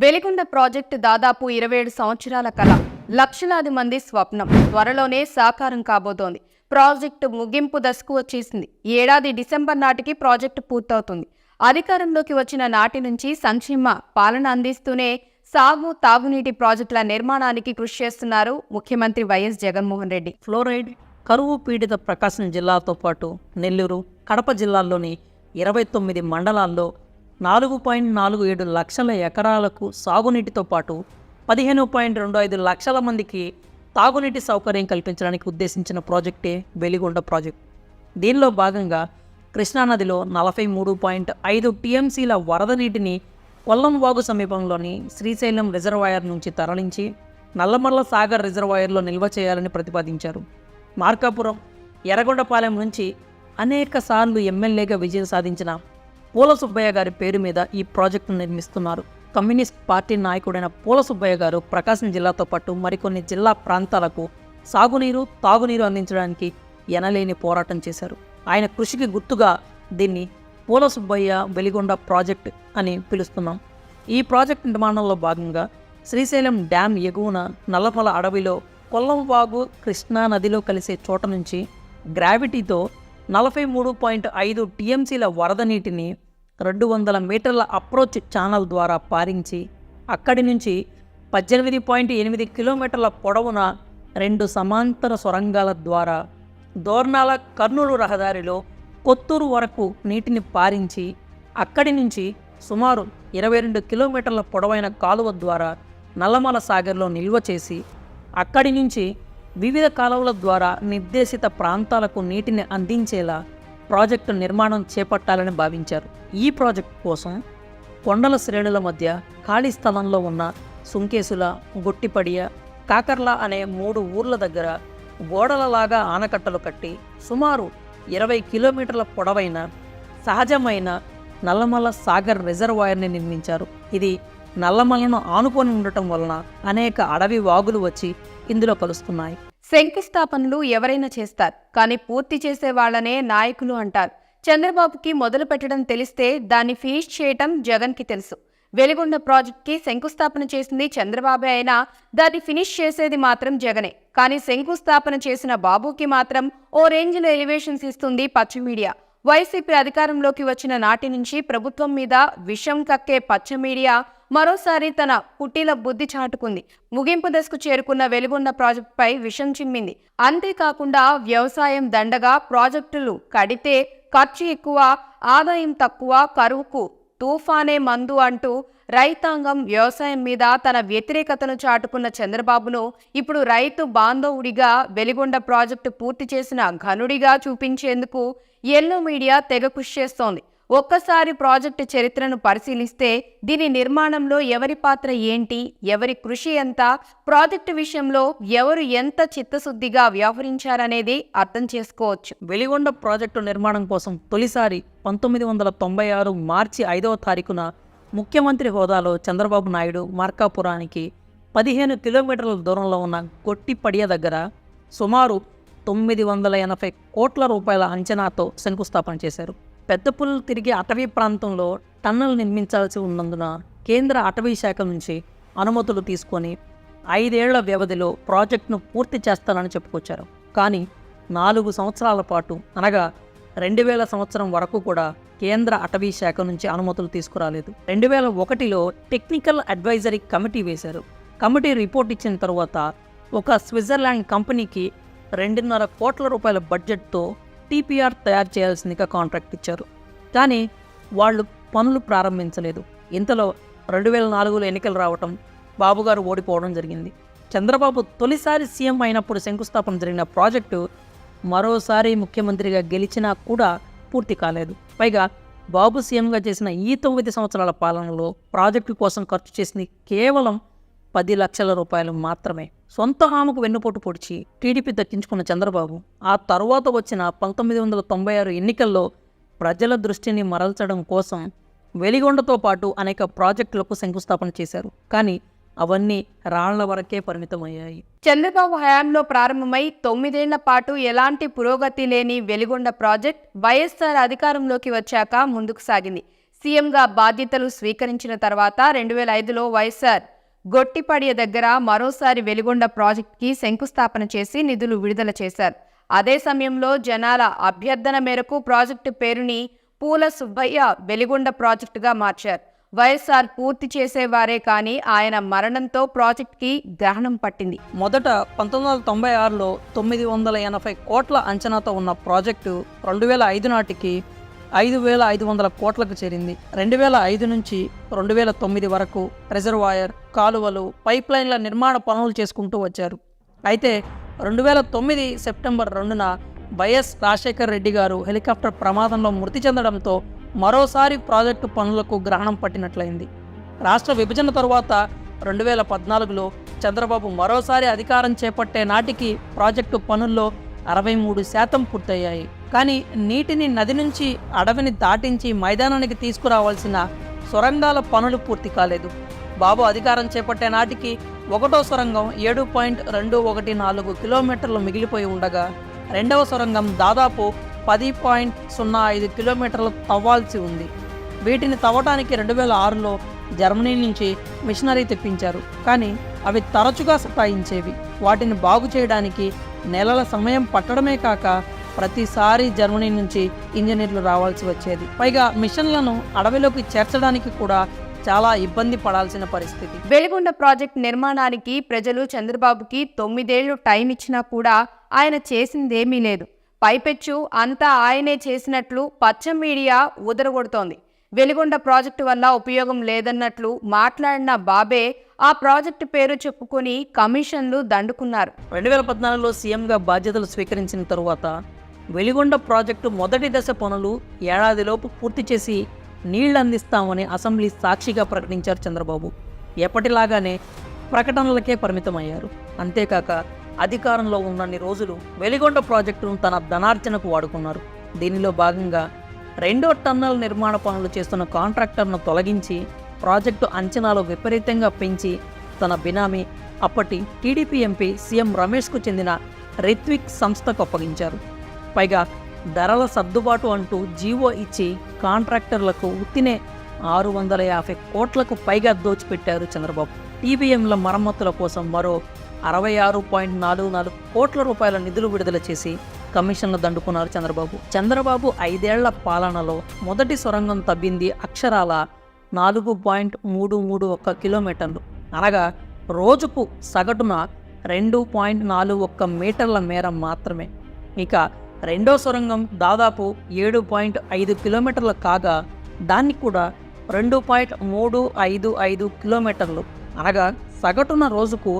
Veligonda project దాదాపు 27 సంవత్సరాల కల, లక్షలాది మంది స్వప్నం త్వరలోనే సాకారం కాబోతోంది. ప్రాజెక్టు ముగింపు దశకు వచ్చేసింది. ఈ ఏడాది డిసెంబర్ నాటికి ప్రాజెక్టు పూర్తవుతుంది. అధికారంలోకి వచ్చిన నాటి నుంచి సంక్షేమ పాలన అందిస్తూనే సాగు, తాగునీటి ప్రాజెక్టుల నిర్మాణానికి కృషి చేస్తున్నారు ముఖ్యమంత్రి వైఎస్ జగన్మోహన్ రెడ్డి. ఫ్లోరైడ్ కరువు పీడిత ప్రకాశం జిల్లాతో పాటు నెల్లూరు, కడప జిల్లాల్లోని 29 మండలాల్లో 4.47 లక్షల ఎకరాలకు సాగునీటితో పాటు 15.25 లక్షల మందికి తాగునీటి సౌకర్యం కల్పించడానికి ఉద్దేశించిన ప్రాజెక్టే వెలిగొండ ప్రాజెక్ట్. దీనిలో భాగంగా కృష్ణానదిలో 43.5 టీఎంసీల వరద నీటిని కొల్లం వాగు సమీపంలోని శ్రీశైలం రిజర్వాయర్ నుంచి తరలించి నల్లమల్ల సాగర్ రిజర్వాయర్లో నిల్వ చేయాలని ప్రతిపాదించారు. మార్కాపురం, ఎర్రగొండపాలెం నుంచి అనేక సార్లు ఎమ్మెల్యేగా విజయం సాధించిన పూల సుబ్బయ్య గారి పేరు మీద ఈ ప్రాజెక్టును నిర్మిస్తున్నారు. కమ్యూనిస్ట్ పార్టీ నాయకుడైన పూల సుబ్బయ్య గారు ప్రకాశం జిల్లాతో పాటు మరికొన్ని జిల్లా ప్రాంతాలకు సాగునీరు, తాగునీరు అందించడానికి ఎనలేని పోరాటం చేశారు. ఆయన కృషికి గుర్తుగా దీన్ని పూల సుబ్బయ్య వెలిగొండ ప్రాజెక్ట్ అని పిలుస్తున్నాం. ఈ ప్రాజెక్ట్ నిర్మాణంలో భాగంగా శ్రీశైలం డ్యామ్ ఎగువన నల్లమల అడవిలో కొల్లం వాగు కృష్ణా నదిలో కలిసే చోట నుంచి గ్రావిటీతో 43.5 టీఎంసీల వరద నీటిని 200 మీటర్ల అప్రోచ్ ఛానల్ ద్వారా పారించి అక్కడి నుంచి 18.8 కిలోమీటర్ల పొడవున 2 సమాంతర సొరంగాల ద్వారా దోర్నాల కర్నూలు రహదారిలో కొత్తూరు వరకు నీటిని పారించి అక్కడి నుంచి సుమారు 22 కిలోమీటర్ల పొడవైన కాలువ ద్వారా నల్లమల సాగర్లో నిల్వ చేసి అక్కడి నుంచి వివిధ కాలువల ద్వారా నిర్దేశిత ప్రాంతాలకు నీటిని అందించేలా ప్రాజెక్టు నిర్మాణం చేపట్టాలని భావించారు. ఈ ప్రాజెక్టు కోసం కొండల శ్రేణుల మధ్య ఖాళీ స్థలంలో ఉన్న సుంకేసుల, గొట్టిపడియ, కాకర్ల అనే 3 ఊర్ల దగ్గర గోడలలాగా ఆనకట్టలు కట్టి సుమారు 20 కిలోమీటర్ల పొడవైన సహజమైన నల్లమల సాగర్ రిజర్వాయర్ని నిర్మించారు. ఇది నల్లమలను ఆనుకొని ఉండటం వలన అనేక అడవి వాగులు వచ్చి ఇందులో కలుస్తున్నాయి. శంకుస్థాపనలు ఎవరైనా చేస్తారు, కానీ పూర్తి చేసే వాళ్ళనే నాయకులు అంటారు. చంద్రబాబుకి మొదలు పెట్టడం తెలిస్తే దాన్ని ఫినిష్ చేయటం జగన్కి తెలుసు. వెలిగొండ ప్రాజెక్ట్కి శంకుస్థాపన చేసింది చంద్రబాబే అయినా దాన్ని ఫినిష్ చేసేది మాత్రం జగనే. కానీ శంకుస్థాపన చేసిన బాబుకి మాత్రం ఓ రేంజ్లో ఎలివేషన్స్ ఇస్తుంది పచ్చ మీడియా. వైసీపీ అధికారంలోకి వచ్చిన నాటి నుంచి ప్రభుత్వం మీద విషం కక్కే పచ్చ మీడియా మరోసారి తన కుటీల బుద్ధి చాటుకుంది. ముగింపు దశకు చేరుకున్న వెలిగొండ ప్రాజెక్టుపై విషం చిమ్మింది. అంతేకాకుండా వ్యవసాయం దండగా, ప్రాజెక్టులు కడితే ఖర్చు ఎక్కువ, ఆదాయం తక్కువ, కరువుకు తుఫానే మందు అంటూ రైతాంగం, వ్యవసాయం మీద తన వ్యతిరేకతను చాటుకున్న చంద్రబాబును ఇప్పుడు రైతు బాంధవుడిగా, వెలిగొండ ప్రాజెక్టు పూర్తి చేసిన ఘనుడిగా చూపించేందుకు ఎల్లో మీడియా తెగ కృషి చేస్తోంది. ఒక్కసారి ప్రాజెక్టు చరిత్రను పరిశీలిస్తే దీని నిర్మాణంలో ఎవరి పాత్ర ఏంటి, ఎవరి కృషి ఎంత, ప్రాజెక్టు విషయంలో ఎవరు ఎంత చిత్తశుద్ధిగా వ్యవహరించారనేది అర్థం చేసుకోవచ్చు. వెలిగొండ ప్రాజెక్టు నిర్మాణం కోసం తొలిసారి 1996 మార్చి 5వ తారీఖున ముఖ్యమంత్రి హోదాలో చంద్రబాబు నాయుడు మార్కాపురానికి 15 కిలోమీటర్ల దూరంలో ఉన్న గొట్టిపడియ దగ్గర సుమారు 980 కోట్ల రూపాయల అంచనాతో శంకుస్థాపన చేశారు. పెద్ద పుల్లలు తిరిగి అటవీ ప్రాంతంలో టన్నెల్ నిర్మించాల్సి ఉన్నందున కేంద్ర అటవీ శాఖ నుంచి అనుమతులు తీసుకొని 5 ఏళ్ల వ్యవధిలో ప్రాజెక్టును పూర్తి చేస్తానని చెప్పుకొచ్చారు. కానీ 4 సంవత్సరాల పాటు అనగా 2000 సంవత్సరం వరకు కూడా కేంద్ర అటవీ శాఖ నుంచి అనుమతులు తీసుకురాలేదు. 2001లో టెక్నికల్ అడ్వైజరీ కమిటీ వేశారు. కమిటీ రిపోర్ట్ ఇచ్చిన తర్వాత ఒక స్విట్జర్లాండ్ కంపెనీకి 2.5 కోట్ల రూపాయల బడ్జెట్తో టీపీఆర్ తయారు చేయాల్సిందిగా కాంట్రాక్ట్ ఇచ్చారు. కానీ వాళ్ళు పనులు ప్రారంభించలేదు. ఇంతలో 2004లో ఎన్నికలు రావటం, బాబుగారు ఓడిపోవడం జరిగింది. చంద్రబాబు తొలిసారి సీఎం అయినప్పుడు శంకుస్థాపన జరిగిన ప్రాజెక్టు మరోసారి ముఖ్యమంత్రిగా గెలిచినా కూడా పూర్తి కాలేదు. పైగా బాబు సీఎంగా చేసిన ఈ 9 సంవత్సరాల పాలనలో ప్రాజెక్టు కోసం ఖర్చు చేసింది కేవలం 10 లక్షల రూపాయలు మాత్రమే. సొంత హామకు వెన్నుపోటు పొడిచి టీడీపీ దక్కించుకున్న చంద్రబాబు ఆ తరువాత వచ్చిన 1996 ఎన్నికల్లో ప్రజల దృష్టిని మరల్చడం కోసం వెలిగొండతో పాటు అనేక ప్రాజెక్టులకు శంకుస్థాపన చేశారు. కానీ అవన్నీ రాళ్ల వరకే పరిమితమయ్యాయి. చంద్రబాబు హయాంలో ప్రారంభమై 9 ఏళ్ల పాటు ఎలాంటి పురోగతి లేని వెలిగొండ ప్రాజెక్ట్ వైఎస్ఆర్ అధికారంలోకి వచ్చాక ముందుకు సాగింది. సీఎంగా బాధ్యతలు స్వీకరించిన తర్వాత 2005లో వైఎస్ఆర్ గొట్టిపడియ దగ్గర మరోసారి వెలిగొండ ప్రాజెక్టుకి శంకుస్థాపన చేసి నిధులు విడుదల చేశారు. అదే సమయంలో జనాల అభ్యర్థన మేరకు ప్రాజెక్టు పేరుని పూల సుబ్బయ్య వెలిగొండ ప్రాజెక్టుగా మార్చారు. వైఎస్ఆర్ పూర్తి చేసేవారే కానీ ఆయన మరణంతో ప్రాజెక్టుకి గ్రహణం పట్టింది. మొదట 1996లో 980 కోట్ల అంచనాతో ఉన్న ప్రాజెక్టు 2005 నాటికి 5,500 కోట్లకు చేరింది. 2005 నుంచి 2009 వరకు రిజర్వాయర్, కాలువలు, పైప్లైన్ల నిర్మాణ పనులు చేసుకుంటూ వచ్చారు. అయితే 2009 సెప్టెంబర్ 2న వైఎస్ రాజశేఖర్ రెడ్డి గారు హెలికాప్టర్ ప్రమాదంలో మృతి చెందడంతో మరోసారి ప్రాజెక్టు పనులకు గ్రహణం పట్టినట్లయింది. రాష్ట్ర విభజన తరువాత 2014లో చంద్రబాబు మరోసారి అధికారం చేపట్టే నాటికి ప్రాజెక్టు పనుల్లో 63% పూర్తయ్యాయి. కానీ నీటిని నది నుంచి అడవిని దాటించి మైదానానికి తీసుకురావాల్సిన సొరంగాల పనులు పూర్తి కాలేదు. బాబు అధికారం చేపట్టే నాటికి 1వ సొరంగం 7.214 కిలోమీటర్లు మిగిలిపోయి ఉండగా 2వ సొరంగం దాదాపు 10.05 కిలోమీటర్లు తవ్వాల్సి ఉంది. వీటిని తవ్వటానికి 2006లో జర్మనీ నుంచి మిషనరీ తెప్పించారు. కానీ అవి తరచుగా సతాయించేవి. వాటిని బాగు చేయడానికి నెలల సమయం పట్టడమే కాక ప్రతిసారి జర్మనీ నుంచి ఇంజనీర్లు రావాల్సి వచ్చేది. పైగా మిషన్లను అడవిలోకి చేర్చడానికి కూడా చాలా ఇబ్బంది పడాల్సిన పరిస్థితి. వెలిగొండ ప్రాజెక్ట్ నిర్మాణానికి ప్రజలు చంద్రబాబుకి 9 ఏళ్లు టైం ఇచ్చినా కూడా ఆయన చేసిందేమీ లేదు. పైపెచ్చు అంతా ఆయనే చేసినట్లు పచ్చ మీడియా ఉదరగొడుతోంది. వెలిగొండ ప్రాజెక్టు వల్ల ఉపయోగం లేదన్నట్లు మాట్లాడిన బాబే ఆ ప్రాజెక్టు పేరు చెప్పుకొని కమిషన్లు దండుకున్నారు. 2014లో సీఎంగా బాధ్యతలు స్వీకరించిన తరువాత వెలిగొండ ప్రాజెక్టు మొదటి దశ పనులు ఏడాదిలోపు పూర్తి చేసి నీళ్లు అందిస్తామని అసెంబ్లీ సాక్షిగా ప్రకటించారు చంద్రబాబు. ఎప్పటిలాగానే ప్రకటనలకే పరిమితమయ్యారు. అంతేకాక అధికారంలో ఉన్నన్ని రోజులు వెలిగొండ ప్రాజెక్టును తన ధనార్జనకు వాడుకున్నారు. దీనిలో భాగంగా 2వ టన్నల్ నిర్మాణ పనులు చేస్తున్న కాంట్రాక్టర్ను తొలగించి ప్రాజెక్టు అంచనాలు విపరీతంగా పెంచి తన బినామీ అప్పటి టీడీపీ ఎంపీ సీఎం రమేష్కు చెందిన రిత్విక్ సంస్థకు అప్పగించారు. పైగా ధరల సర్దుబాటు అంటూ జీవో ఇచ్చి కాంట్రాక్టర్లకు ఉత్తినే 650 కోట్లకు పైగా దోచిపెట్టారు చంద్రబాబు. టీబీఎంల మరమ్మతుల కోసం మరో 66.44 కోట్ల రూపాయల నిధులు విడుదల చేసి కమిషన్లు దండుకున్నారు చంద్రబాబు. చంద్రబాబు 5 ఏళ్ల పాలనలో మొదటి సొరంగం తవ్వింది అక్షరాల 4.331 కిలోమీటర్లు, అనగా రోజుకు సగటున 2.41 మీటర్ల మేర మాత్రమే. ఇక 2వ సొరంగం దాదాపు 7.5 కిలోమీటర్లు కాగా దాన్ని కూడా 2.355 కిలోమీటర్లు, అనగా సగటున రోజుకు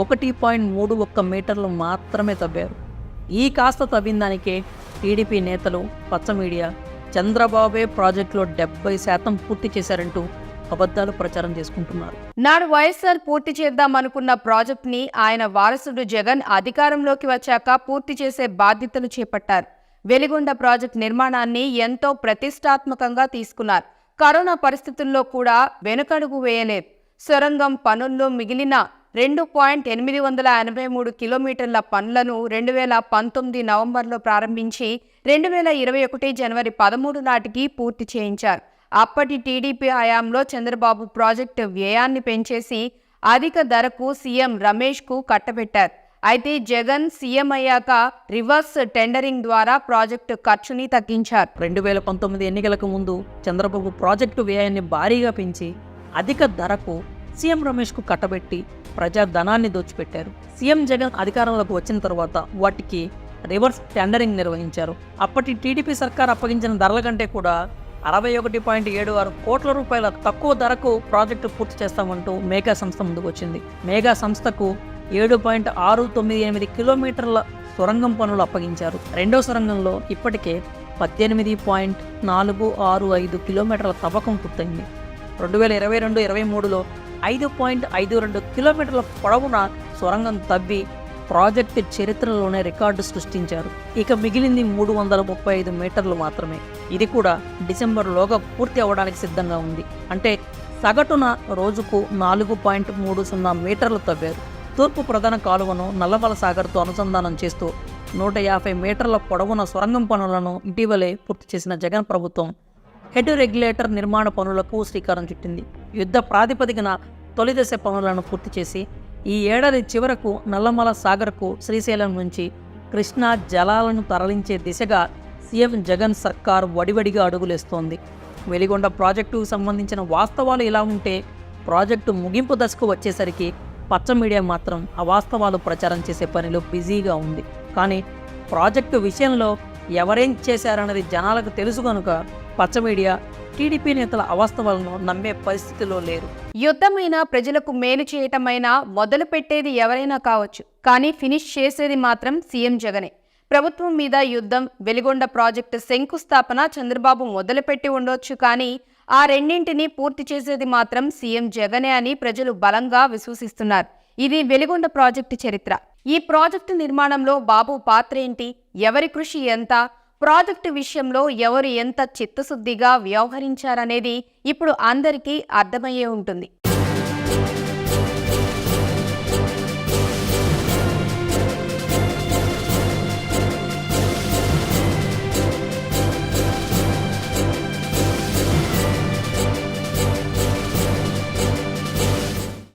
1.31 మీటర్లు మాత్రమే తవ్వారు. ఈ కాస్త తవ్విన దానికే టీడీపీ నేతలు, పచ్చ మీడియా చంద్రబాబే ప్రాజెక్టులో 70% పూర్తి చేశారంటూ అబద్ధాలు ప్రచారం చేసుకుంటున్నారు. నాడు వైఎస్ఆర్ పూర్తి చేద్దామనుకున్న ప్రాజెక్టుని ఆయన వారసుడు జగన్ అధికారంలోకి వచ్చాక పూర్తి చేసే బాధ్యతలు చేపట్టారు. వెలిగొండ ప్రాజెక్టు నిర్మాణాన్ని ఎంతో ప్రతిష్టాత్మకంగా తీసుకున్నారు. కరోనా పరిస్థితుల్లో కూడా వెనుకడుగు వేయలేదు. సొరంగం పనుల్లో మిగిలిన 2.883 కిలోమీటర్ల పనులను 2019 నవంబర్లో ప్రారంభించి 2021 జనవరి 13 నాటికి పూర్తి చేయించారు. అప్పటి టీడీపీ హయాంలో చంద్రబాబు ప్రాజెక్టు వ్యయాన్ని పెంచేసి అధిక ధరకు సీఎం రమేష్కు కట్టబెట్టారు. అయితే జగన్ సీఎం అయ్యాక రివర్స్ టెండరింగ్ ద్వారా ప్రాజెక్టు ఖర్చుని తగ్గించారు. 2019 ఎన్నికలకు ముందు చంద్రబాబు ప్రాజెక్టు వ్యయాన్ని భారీగా పెంచి అధిక ధరకు సీఎం రమేష్కు కట్టబెట్టి ప్రజాధనాన్ని దోచిపెట్టారు. సీఎం జగన్ అధికారంలోకి వచ్చిన తర్వాత వాటికి రివర్స్ టెండరింగ్ నిర్వహించారు. అప్పటి టీడీపీ సర్కార్ అప్పగించిన ధరల కంటే కూడా 61.76 కోట్ల రూపాయల తక్కువ ధరకు ప్రాజెక్టు పూర్తి చేస్తామంటూ మేఘా సంస్థ ముందుకు వచ్చింది. మేఘా సంస్థకు 7.698 కిలోమీటర్ల సొరంగం పనులు అప్పగించారు. 2వ సొరంగంలో ఇప్పటికే 18.465 కిలోమీటర్ల తవ్వకం పూర్తయింది. 2022-23లో 5.52 కిలోమీటర్ల పొడవున సొరంగం తవ్వి ప్రాజెక్టు చరిత్రలోనే రికార్డు సృష్టించారు. ఇక మిగిలింది 335 మీటర్లు మాత్రమే. ఇది కూడా డిసెంబర్లోగా పూర్తి అవ్వడానికి సిద్ధంగా ఉంది. అంటే సగటున రోజుకు 4.30 మీటర్లు తవ్వారు. తూర్పు ప్రధాన కాలువను నల్లమల సాగర్తో అనుసంధానం చేస్తూ 150 మీటర్ల పొడవున సొరంగం పనులను ఇటీవలే పూర్తి చేసిన జగన్ ప్రభుత్వం హెడ్ రెగ్యులేటర్ నిర్మాణ పనులకు శ్రీకారం చుట్టింది. యుద్ధ ప్రాతిపదికన తొలి దశ పనులను పూర్తి చేసి ఈ ఏడాది చివరకు నల్లమల సాగర్కు శ్రీశైలం నుంచి కృష్ణా జలాలను తరలించే దిశగా సీఎం జగన్ సర్కార్ వడివడిగా అడుగులేస్తోంది. వెలిగొండ ప్రాజెక్టుకు సంబంధించిన వాస్తవాలు ఇలా ఉంటే ప్రాజెక్టు ముగింపు దశకు వచ్చేసరికి పచ్చ మీడియా మాత్రం అవాస్తవాలు ప్రచారం చేసే పనిలో బిజీగా ఉంది. కానీ ప్రాజెక్టు విషయంలో ఎవరేం చేశారన్నది జనాలకు తెలుసు కనుక పచ్చ మీడియా టీడీపీ నేతల అవాస్తవాలను నమ్మే పరిస్థితిలో లేరు. యుద్ధమైనా ప్రజలకు మేలు చేయటమైనా మొదలు పెట్టేది ఎవరైనా కావచ్చు, కానీ ఫినిష్ చేసేది మాత్రం సీఎం జగనే. ప్రభుత్వం మీద యుద్ధం, వెలిగొండ ప్రాజెక్టు శంకుస్థాపన చంద్రబాబు మొదలుపెట్టి ఉండొచ్చు, కానీ ఆ రెండింటినీ పూర్తి చేసేది మాత్రం సీఎం జగనే అని ప్రజలు బలంగా విశ్వసిస్తున్నారు. ఇది వెలిగొండ ప్రాజెక్టు చరిత్ర. ఈ ప్రాజెక్టు నిర్మాణంలో బాబు పాత్ర ఏంటి, ఎవరి కృషి ఎంత, ప్రాజెక్టు విషయంలో ఎవరు ఎంత చిత్తశుద్ధిగా వ్యవహరించారనేది ఇప్పుడు అందరికీ అర్థమయ్యే ఉంటుంది.